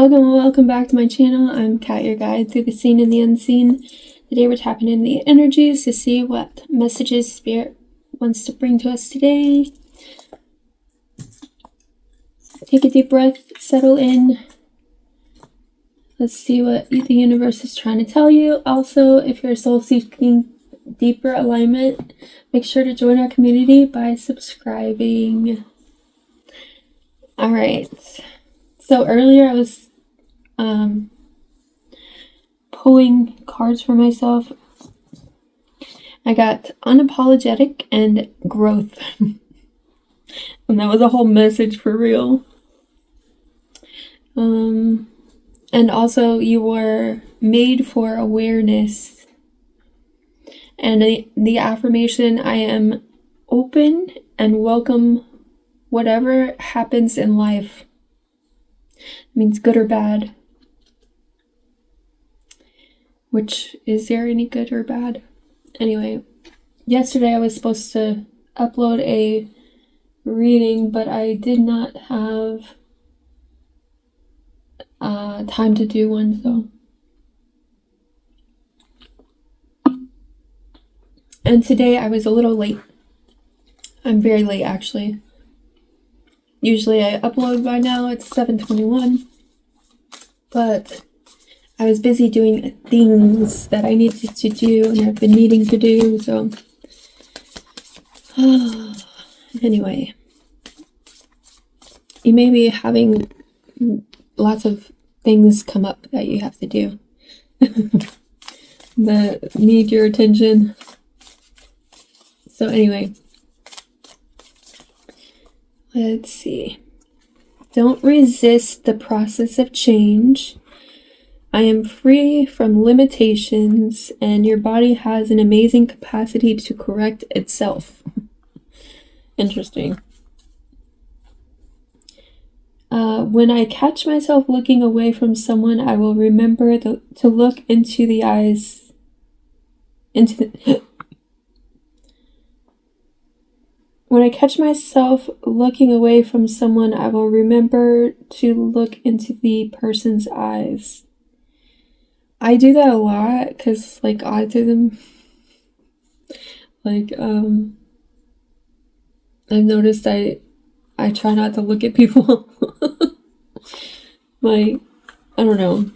Welcome back to my channel. I'm Kat, your guide through the seen and the unseen. Today we're tapping in the energies to see what messages Spirit wants to bring to us today. Take a deep breath, settle in. Let's see what the universe is trying to tell you. Also, if you're soul seeking deeper alignment, make sure to join our community by subscribing. Alright. So earlier I was pulling cards for myself. I got unapologetic and growth. And that was a whole message for real. And also you were made for awareness. And the affirmation, I am open and welcome whatever happens in life. It means good or bad. Which, is there any good or bad? Anyway, yesterday I was supposed to upload a reading, but I did not have time to do one, so. And today I was a little late. I'm very late, actually. Usually I upload by now, it's 7:21. But I was busy doing things that I needed to do and I've been needing to do, so. Anyway. You may be having lots of things come up that you have to do. That need your attention. So anyway. Let's see. Don't resist the process of change. I am free from limitations, and your body has an amazing capacity to correct itself. Interesting. When I catch myself looking away from someone, I will remember to look into the eyes. When I catch myself looking away from someone, I will remember to look into the person's eyes. I do that a lot because, like, autism, like, I've noticed I try not to look at people. Like, I don't know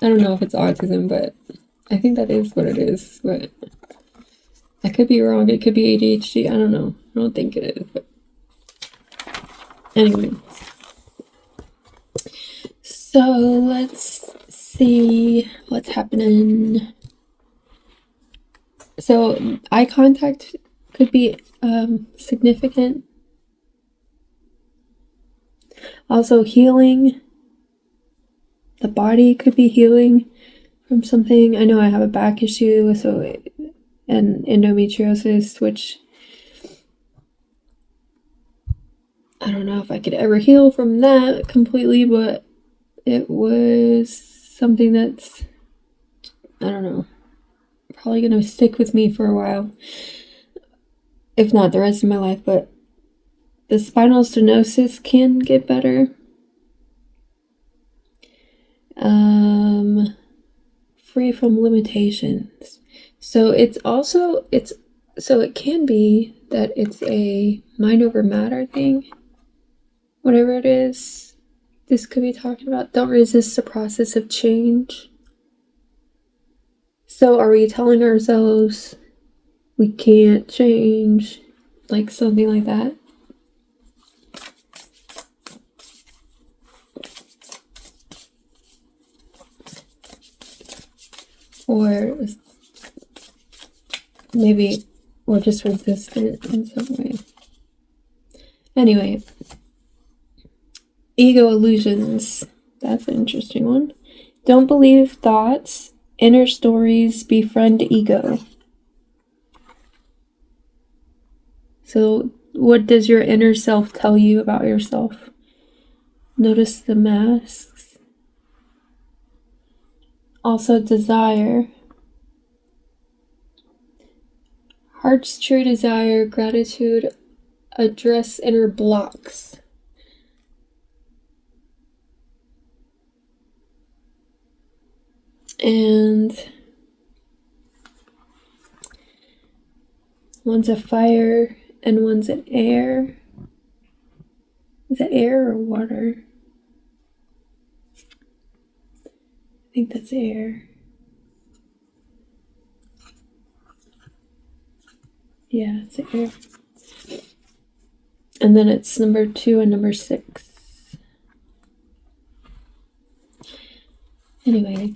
if it's autism, but I think that is what it is, but I could be wrong. It could be ADHD. I don't know. I don't think it is, but anyway. So let's see what's happening. So eye contact could be significant. Also healing. The body could be healing from something. I know I have a back issue, and endometriosis, which I don't know if I could ever heal from that completely, but it was something that's, I don't know, probably going to stick with me for a while, if not the rest of my life. But the spinal stenosis can get better. Free from limitations. So it can be that it's a mind over matter thing. Whatever it is, this could be talking about. Don't resist the process of change. So are we telling ourselves we can't change? Like something like that? Or maybe we're just resistant in some way. Anyway. Ego illusions. That's an interesting one. Don't believe thoughts. Inner stories befriend ego. So what does your inner self tell you about yourself? Notice the masks. Also desire. Heart's true desire, gratitude, address inner blocks. And one's a fire and one's an air. Is it air or water? I think that's air. Yeah, it's air. And then it's number 2 and number 6. Anyway.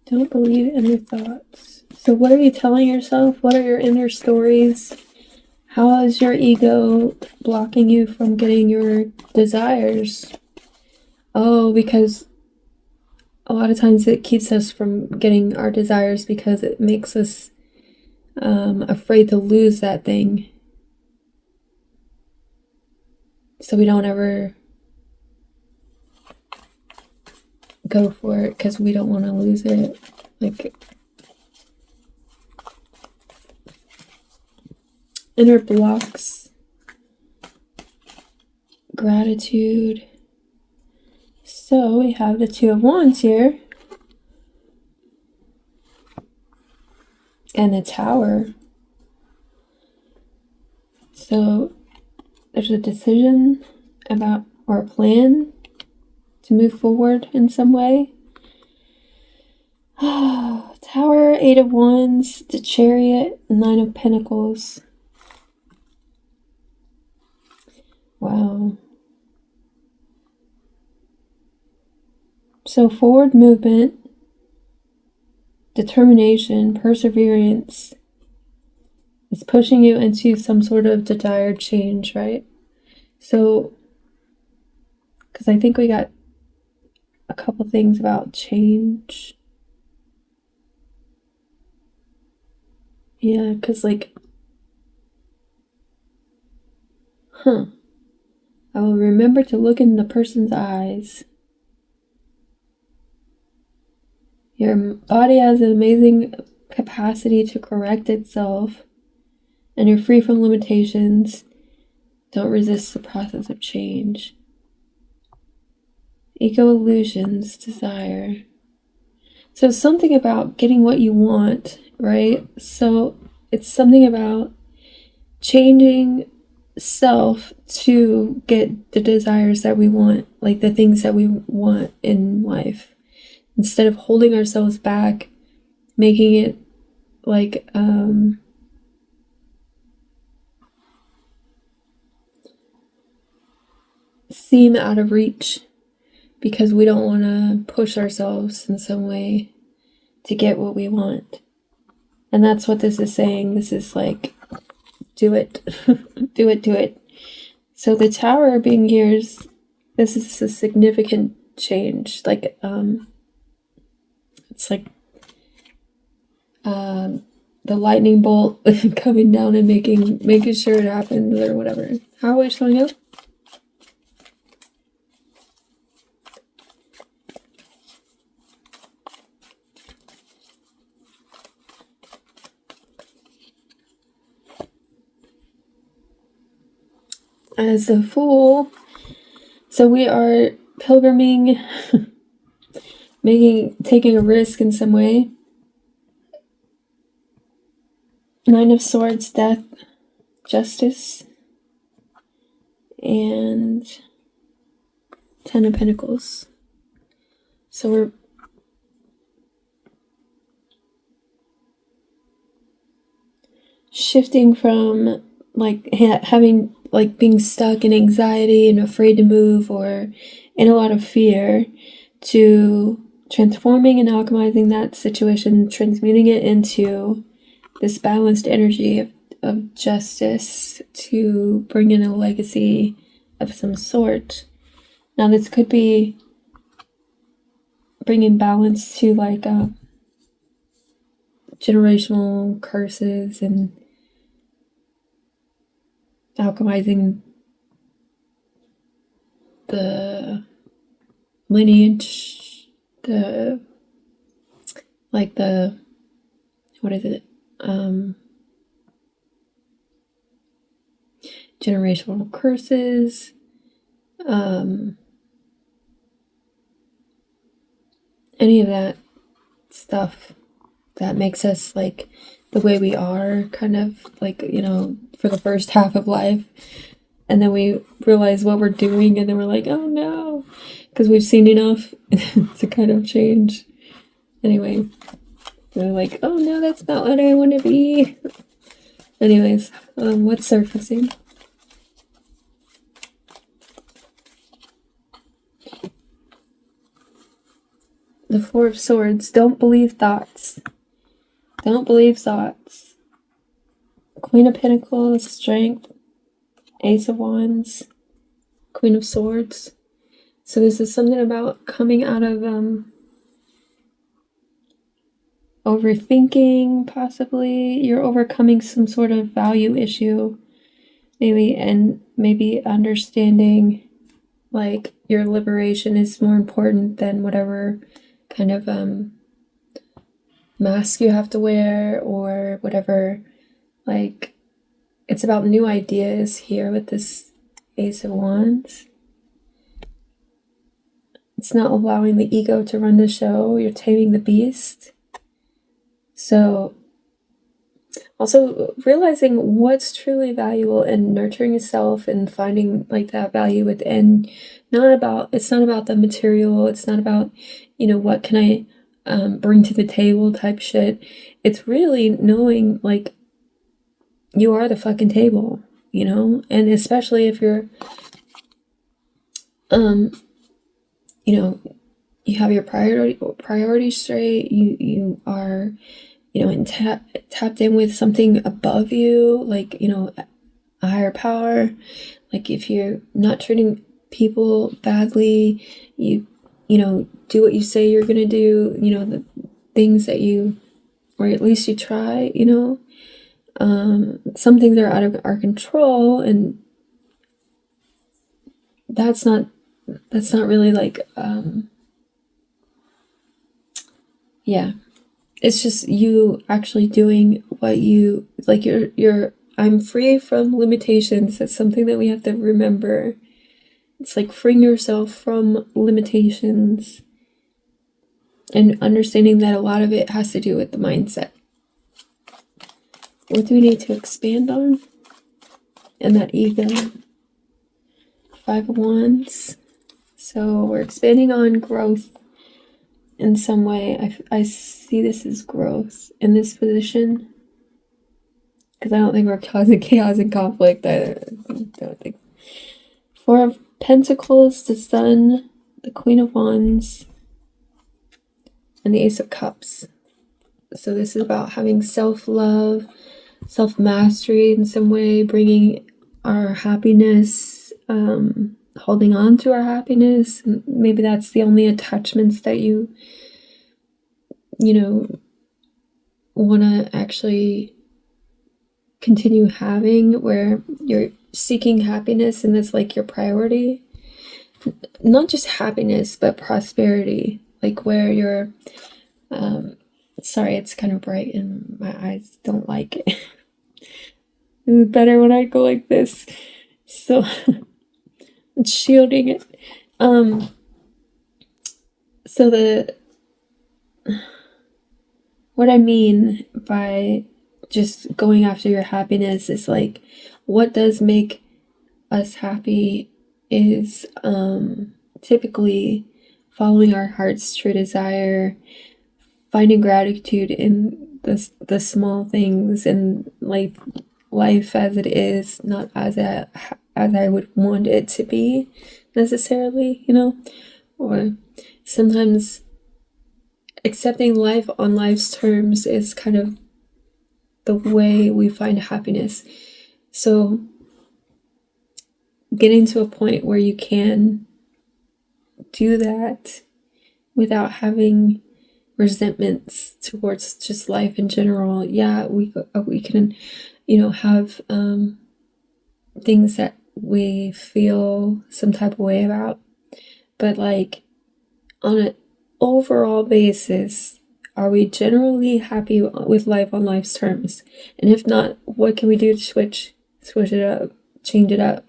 Don't believe inner thoughts. So what are you telling yourself? What are your inner stories? How is your ego blocking you from getting your desires? Oh, because a lot of times it keeps us from getting our desires because it makes us afraid to lose that thing. So we don't ever go for it because we don't want to lose it. Like, inner blocks, gratitude. So we have the 2 of Wands here. And the Tower. So there's a decision about, or a plan to move forward in some way. Tower, 8 of Wands, the Chariot, 9 of Pentacles. Wow. So forward movement, determination, perseverance is pushing you into some sort of desired change, right? So, because I think we got a couple things about change. Yeah, because like, I will remember to look in the person's eyes. Your body has an amazing capacity to correct itself, and you're free from limitations. Don't resist the process of change. Ego illusions, desire. So something about getting what you want, right? So it's something about changing self to get the desires that we want, like the things that we want in life. Instead of holding ourselves back, making it like seem out of reach because we don't want to push ourselves in some way to get what we want. And that's what this is saying. This is like, do it. do it. So the Tower being here is, this is a significant change. Like, it's like the lightning bolt coming down and making sure it happens or whatever. How are we showing up? As a Fool. So we are pilgriming, taking a risk in some way. 9 of Swords, Death, Justice, and 10 of Pentacles. So we're shifting from like having like being stuck in anxiety and afraid to move or in a lot of fear to transforming and alchemizing that situation, transmuting it into this balanced energy of justice to bring in a legacy of some sort. Now this could be bringing balance to like generational curses and alchemizing the lineage, what is it? generational curses, any of that stuff that makes us like the way we are, kind of like, for the first half of life. And then we realize what we're doing, and then we're like, oh no, because we've seen enough to kind of change. Anyway, we're like, oh no, that's not what I want to be. Anyways, what's surfacing? The Four of Swords. Don't believe thoughts. Don't believe thoughts. Queen of Pentacles, Strength, Ace of Wands, Queen of Swords. So this is something about coming out of overthinking, possibly. You're overcoming some sort of value issue, maybe understanding like your liberation is more important than whatever kind of mask you have to wear, or whatever. Like, it's about new ideas here with this Ace of Wands. It's not allowing the ego to run the show. You're taming the beast. So also realizing what's truly valuable and nurturing yourself and finding like that value within. It's not about the material. It's not about, what can I bring to the table type shit. It's really knowing like you are the fucking table, and especially if you're, you have your priorities straight. You are, tapped in with something above you, like, a higher power. Like, if you're not treating people badly, you do what you say you're gonna do, the things that or at least you try, some things are out of our control, and that's not really like, it's just you actually doing what you like. I'm free from limitations. That's something that we have to remember. It's like freeing yourself from limitations and understanding that a lot of it has to do with the mindset. What do we need to expand on? And that ego. 5 of Wands. So we're expanding on growth in some way. I see this as growth in this position, because I don't think we're causing chaos and conflict. I don't think. 4 of Pentacles, the Sun, the Queen of Wands, and the Ace of Cups. So this is about having self-love, self-mastery in some way, bringing our happiness, holding on to our happiness. Maybe that's the only attachments that you want to actually continue having, where you're seeking happiness and that's like your priority. Not just happiness, but prosperity. Like, where you're sorry, it's kind of bright and my eyes don't like it. It's better when I go like this. So it's shielding it. So what I mean by just going after your happiness is like, what does make us happy is typically following our heart's true desire, finding gratitude in the small things in life as it is, not as I would want it to be necessarily, or sometimes accepting life on life's terms is kind of the way we find happiness. So getting to a point where you can do that without having resentments towards just life in general. Yeah, we can, have things that we feel some type of way about, but like on an overall basis, are we generally happy with life on life's terms? And if not, what can we do to switch it up? change it up,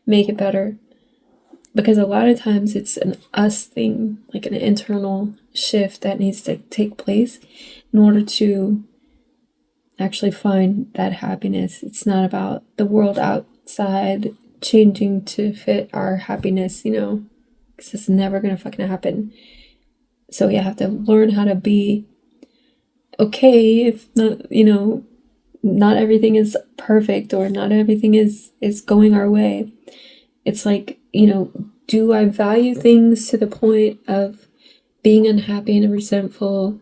make it better. Because a lot of times it's an us thing, like an internal shift that needs to take place in order to actually find that happiness. It's not about the world outside changing to fit our happiness, because it's never gonna fucking happen. So you have to learn how to be okay if not, not everything is perfect or not everything is going our way. It's like, do I value things to the point of being unhappy and resentful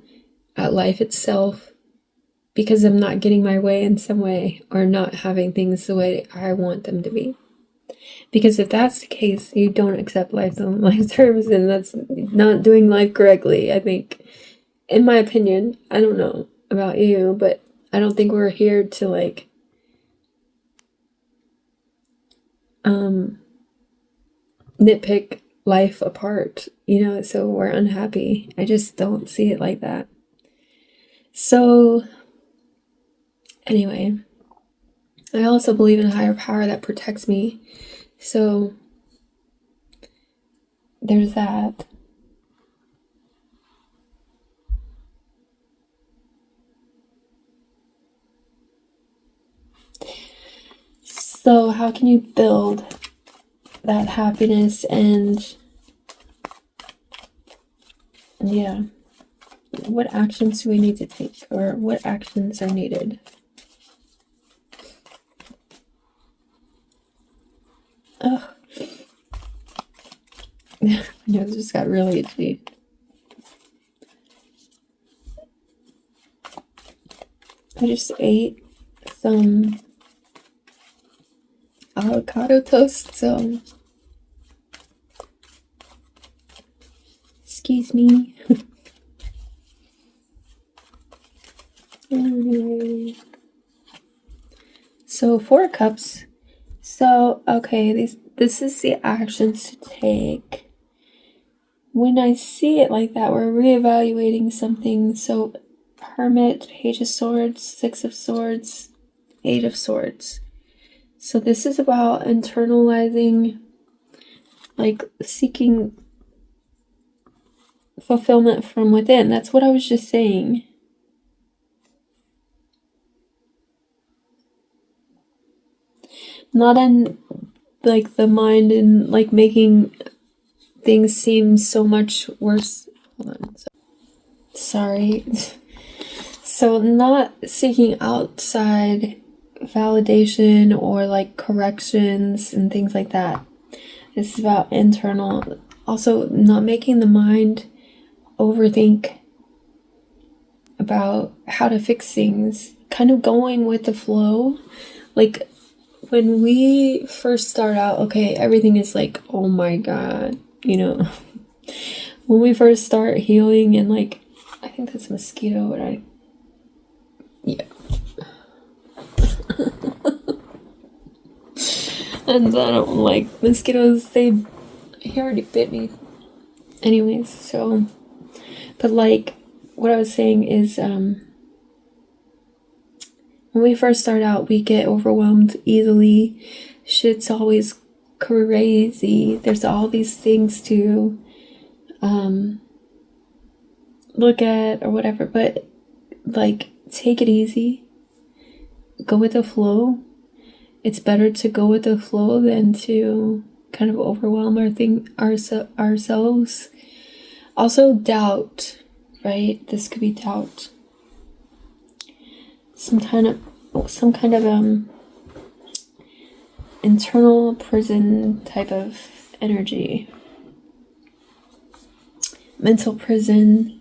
at life itself because I'm not getting my way in some way or not having things the way I want them to be? Because if that's the case, you don't accept life on life terms, and that's not doing life correctly, I think. In my opinion, I don't know about you, but I don't think we're here to nitpick life apart, so we're unhappy. I just don't see it like that. So anyway, I also believe in a higher power that protects me. So there's that. So how can you build that happiness and what actions do we need to take, or what actions are needed? Oh, my nose just got really itchy. I just ate some avocado toast, so excuse me. Anyway. So 4 cups. So okay, this is the actions to take. When I see it like that, we're reevaluating something. So Hermit, Page of Swords, 6 of Swords, 8 of Swords. So this is about internalizing, seeking fulfillment from within. That's what I was just saying. Not in the mind and making things seem so much worse. Hold on. Sorry. So not seeking outside validation or corrections and things like that. It's about internal. Also, not making the mind overthink about how to fix things. Kind of going with the flow. When we first start out, okay, everything is oh my god, when we first start healing and I think that's a mosquito, but yeah. And I don't like mosquitoes. He already bit me. Anyways, so, but what I was saying is, when we first start out, we get overwhelmed easily. Shit's always crazy. There's all these things to look at or whatever, but take it easy. Go with the flow. It's better to go with the flow than to kind of overwhelm ourselves. Also doubt, right? This could be doubt. Some kind of internal prison type of energy. Mental prison.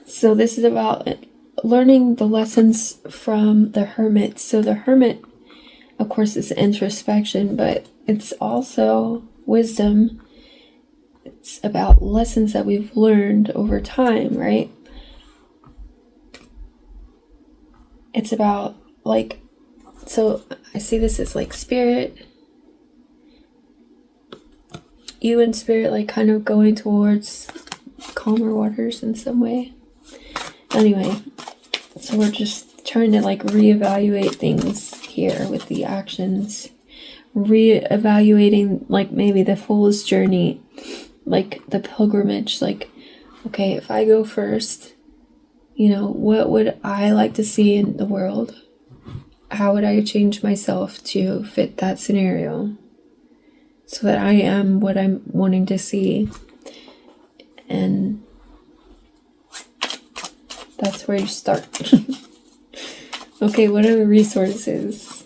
So this is about learning the lessons from the Hermit. So the Hermit, of course, is introspection, but it's also wisdom. It's about lessons that we've learned over time, right? It's about so I see this as spirit. You and spirit kind of going towards calmer waters in some way. Anyway, so we're just trying to reevaluate things here with the actions. reevaluating, like maybe the Fool's journey, like the pilgrimage, like, okay, if I go first, you know, what would I like to see in the world? How would I change myself to fit that scenario so that I am what I'm wanting to see? And that's where you start. Okay, what are the resources?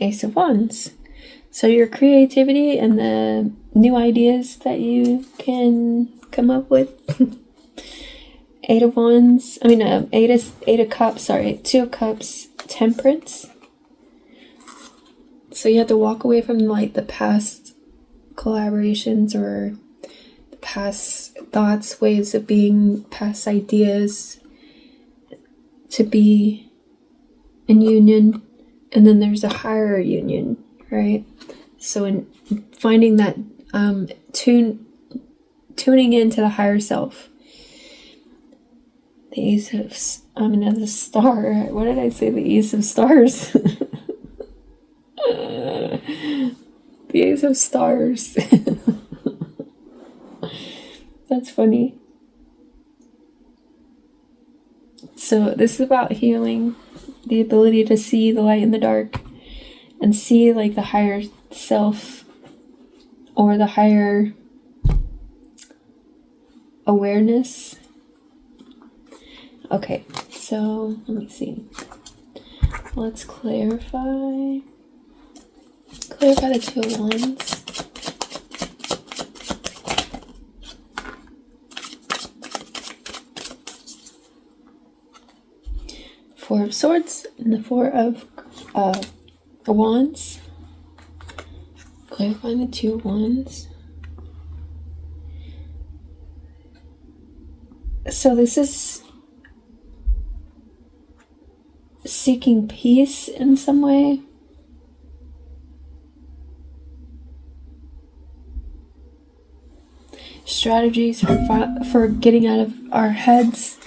Ace of Wands. So your creativity and the new ideas that you can come up with. Eight of Wands. I mean, Eight of Cups. Sorry, Two of Cups. Temperance. So you have to walk away from like the past collaborations or the past thoughts, ways of being, past ideas, to be in union. And then there's a higher union, right? So in finding that, tuning into the higher self. The Ace of, the Star. What did I say? The Ace of Stars. The Ace of Stars. That's funny. So this is about healing, the ability to see the light in the dark and see like the higher self or the higher awareness. Okay, so let me see. Let's clarify the Two of Wands. Four of Swords and the Four of Wands. Clarifying the Two of Wands. So this is seeking peace in some way. Strategies for getting out of our heads,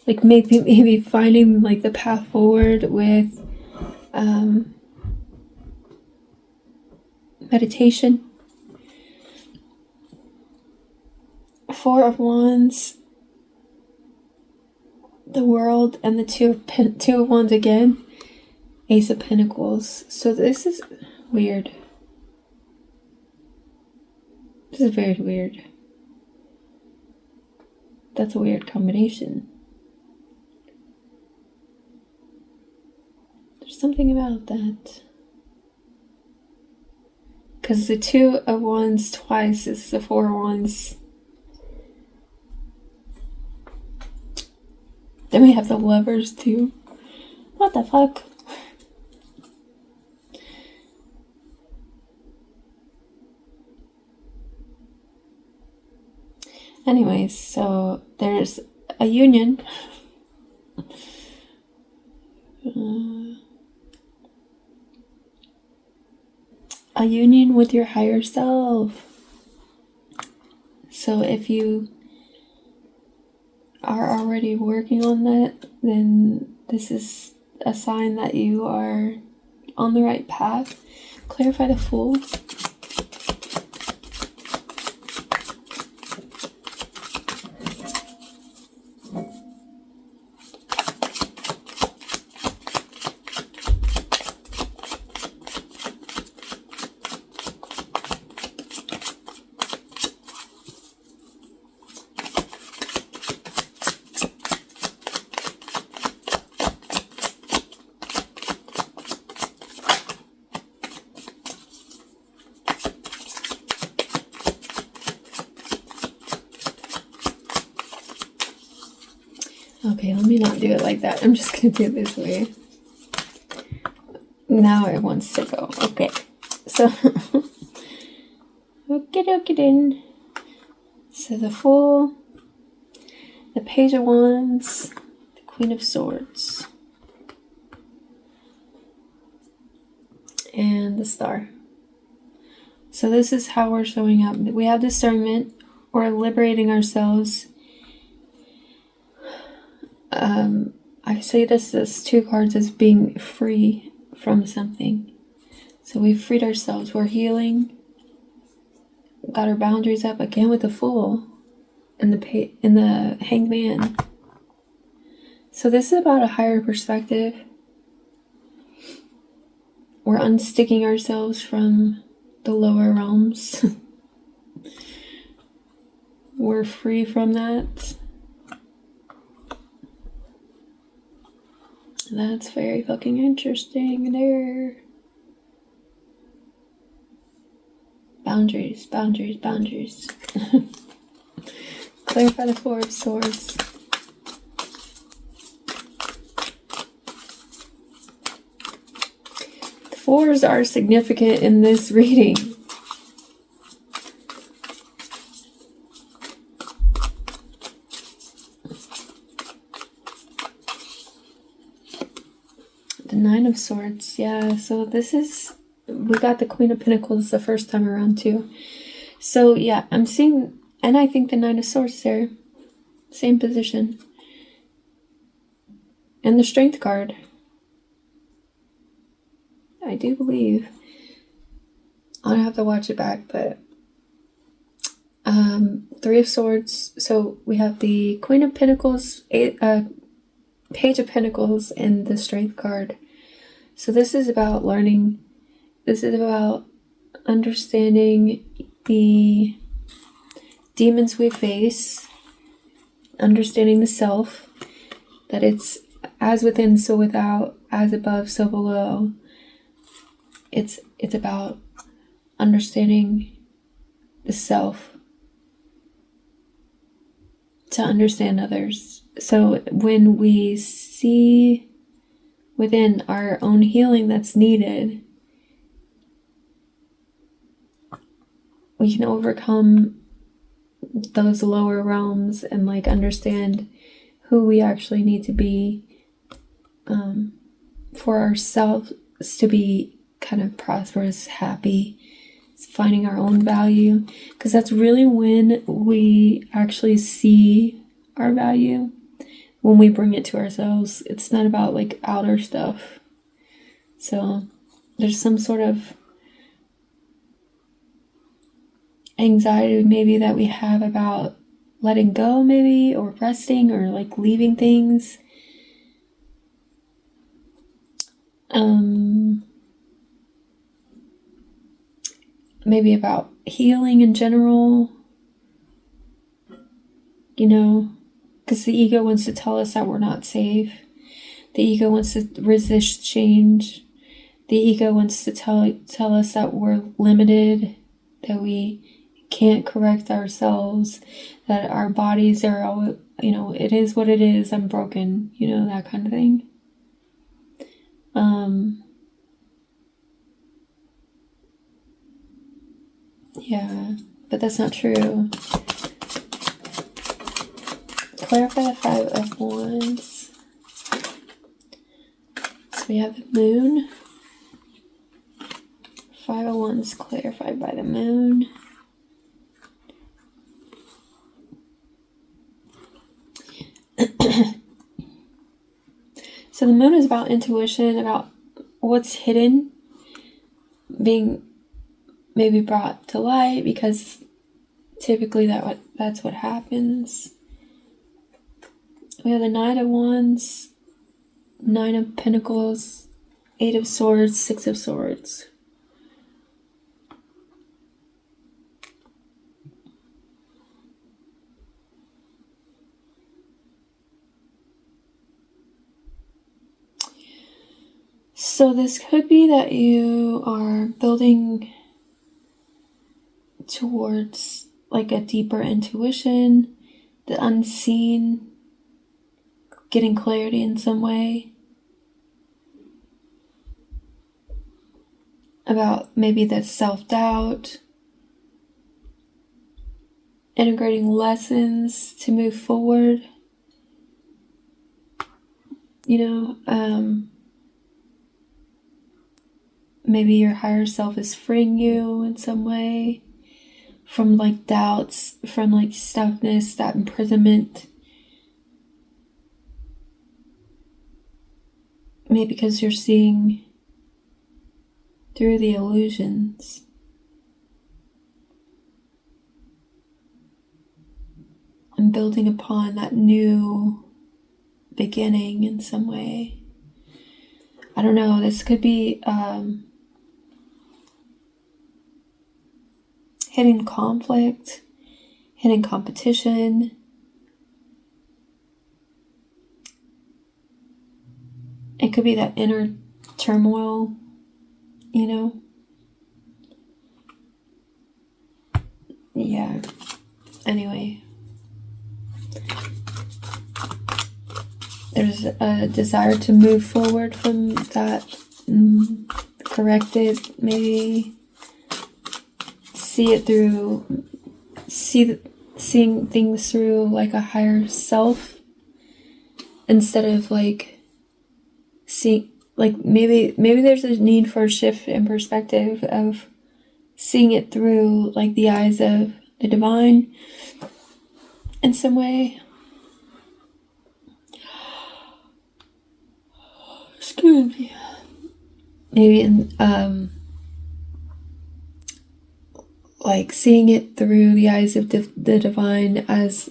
like maybe finding like the path forward with meditation. Four of Wands, the World, and the Two of Wands again. Ace of Pentacles. So this is weird. This is very weird. That's a weird combination. There's something about that. Because the Two of Wands twice is the Four of Wands. Then we have the Lovers too. What the fuck? Anyways, so there's a union. A union with your higher self. So if you are already working on that, then this is a sign that you are on the right path. Clarify the Fool. Okay, let me not do it like that. I'm just going to do it this way. Now it wants to go. Okay. So, okie then. So the Fool, the Page of Wands, the Queen of Swords, and the Star. So this is how we're showing up. We have discernment. or liberating ourselves. I say this 2 cards as being free from something. So we've freed ourselves. We're healing. Got our boundaries up again with the Fool and the Hanged Man. So this is about a higher perspective. We're unsticking ourselves from the lower realms. We're free from that. That's very fucking interesting there. Boundaries, boundaries, boundaries. Clarify the 4 of Swords. The 4s are significant in this reading. The 9 of Swords, yeah, so this is, we got the Queen of Pentacles the first time around too. So yeah, I'm seeing, and I think the 9 of Swords there, same position. And the Strength card. I do believe. I'll have to watch it back, but 3 of Swords. So we have the Queen of Pentacles, Page of Pentacles, and the Strength card. So this is about learning. This is about understanding the demons we face, understanding the self, that it's as within, so without, as above, so below. It's about understanding the self to understand others. So when we see within our own healing that's needed, we can overcome those lower realms and like understand who we actually need to be, for ourselves to be kind of prosperous, happy, finding our own value, because that's really when we actually see our value, when we bring it to ourselves. It's not about like outer stuff. So there's some sort of anxiety maybe that we have about letting go, maybe, or resting, or like leaving things. Maybe about healing in general, you know, because the ego wants to tell us that we're not safe. The ego wants to resist change. The ego wants to tell us that we're limited, that we can't correct ourselves, that our bodies are all, you know, it is what it is, I'm broken, you know, that kind of thing. Yeah, but that's not true. Clarify the 5 of Wands. So we have the Moon. 5 of Wands clarified by the Moon. So the Moon is about intuition, about what's hidden, being maybe brought to light, because typically that's what happens. We have the 9 of Wands, 9 of Pentacles, 8 of Swords, 6 of Swords. So this could be that you are building towards like a deeper intuition, the unseen, getting clarity in some way about maybe that self-doubt, integrating lessons to move forward, you know, maybe your higher self is freeing you in some way. from like doubts, from like stuckness, that imprisonment. Maybe because you're seeing through the illusions. And building upon that new beginning in some way. I don't know, this could be hidden conflict, hidden competition. It could be that inner turmoil, you know? Yeah. Anyway. There's a desire to move forward from that, correct it, maybe see it through, seeing things through like a higher self, instead of like seeing, like maybe there's a need for a shift in perspective of seeing it through like the eyes of the divine in some way. Excuse me. Maybe in like seeing it through the eyes of the divine, as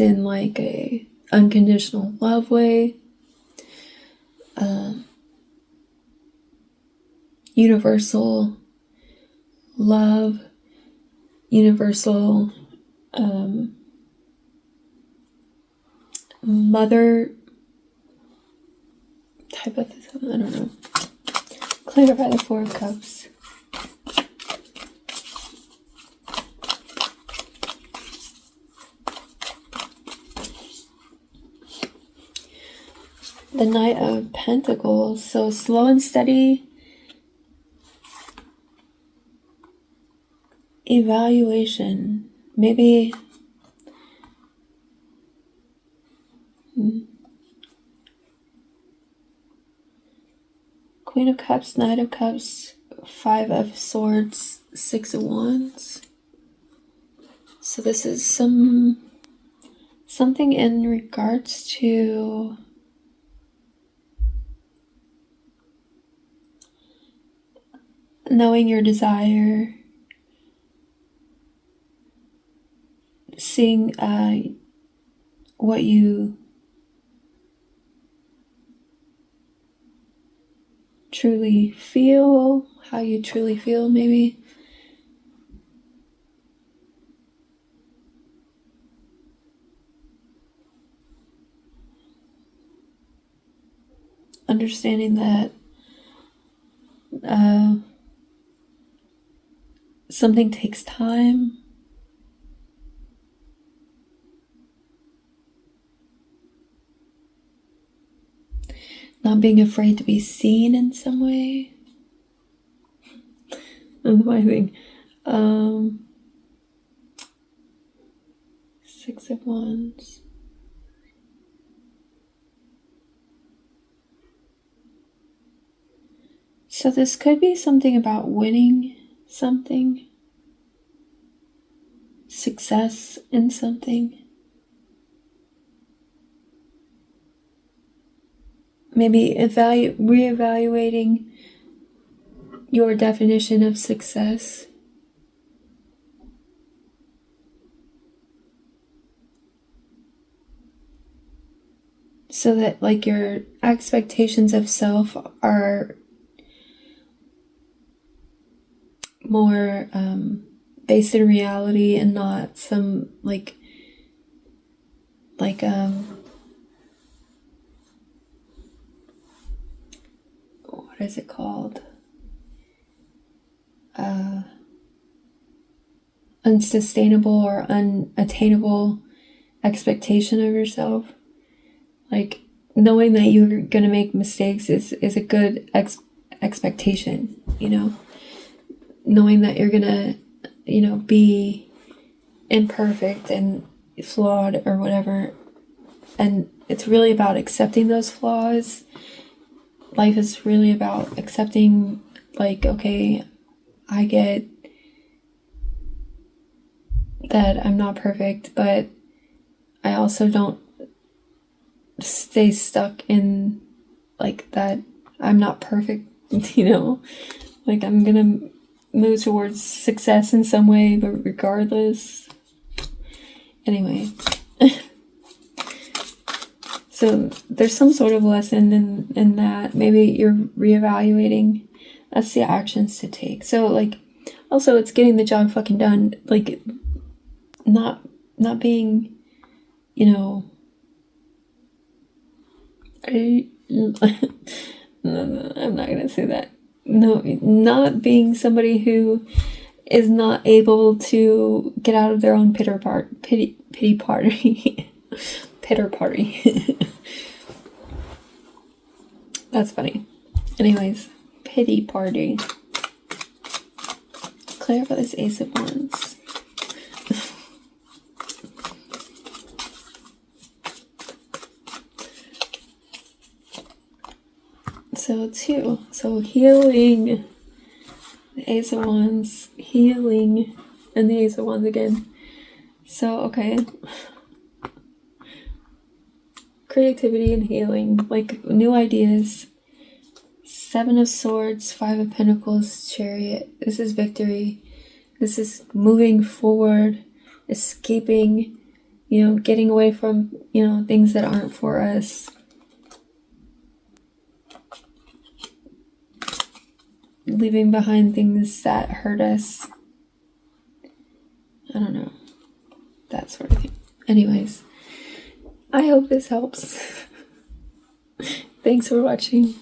in like a unconditional love way, universal love, universal mother type of, I don't know. Clarify the Four of Cups. The Knight of Pentacles. So slow and steady evaluation. Maybe Queen of Cups, Knight of Cups, Five of Swords, Six of Wands. So this is something in regards to knowing your desire, seeing what you truly feel, how you truly feel, maybe. Understanding that something takes time. Not being afraid to be seen in some way. That's my thing. Six of Wands. So this could be something about winning something. Success in something. Maybe reevaluating your definition of success. So that like your expectations of self are more based in reality and not some like what is it called? Unsustainable or unattainable expectation of yourself. Like knowing that you're gonna make mistakes is a good expectation, you know. Knowing that you're gonna, you know, be imperfect and flawed or whatever, and it's really about accepting those flaws. Life is really about accepting, like, okay, I get that I'm not perfect, but I also don't stay stuck in like that I'm not perfect, you know? Like, I'm gonna move towards success in some way, but regardless. Anyway. So there's some sort of lesson in that. Maybe you're reevaluating. That's the actions to take. So, like, also it's getting the job fucking done. Like, not being, you know, no, I'm not gonna say that. No, not being somebody who is not able to get out of their own pity party. Pitter party. That's funny. Anyways, pity party. Clarify this Ace of Wands. So 2. So healing. The Ace of Wands. Healing. And the Ace of Wands again. So, okay. Creativity and healing. Like, new ideas. 7 of Swords. 5 of Pentacles. Chariot. This is victory. This is moving forward. Escaping. You know, getting away from, you know, things that aren't for us. Leaving behind things that hurt us. I don't know. That sort of thing. Anyways, I hope this helps. Thanks for watching.